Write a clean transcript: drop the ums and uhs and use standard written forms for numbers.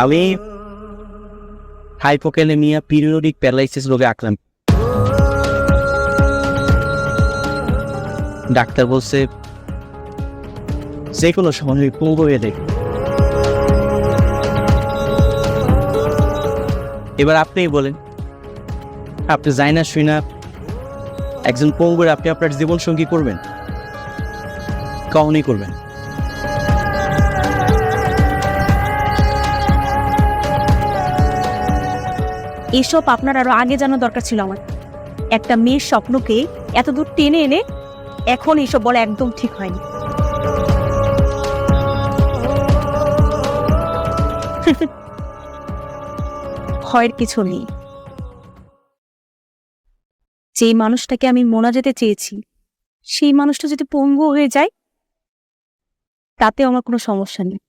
আমি hypokalemia periodic paralysis রোগে আক্রান্ত। ডাক্তার বলছে যে কোনো সময় আমি পঙ্গু হয়ে দেখব। এবার আপনিই বলেন, আপনি যাই না শুই না একজন পঙ্গুর আপনি আপনার জীবন সঙ্গী করবেন? কখনই করবেন। এসব আপনার আরো আগে জানার দরকার ছিল। আমার একটা মেয়ের স্বপ্নকে এতদূর টেনে এনে এখন এইসব বলা একদম ঠিক হয়নি। ভয়ের কিছু নেই। যেই মানুষটাকে আমি মোনা যেতে চেয়েছি সেই মানুষটা যদি পঙ্গু হয়ে যায় তাতে আমার কোনো সমস্যা নেই।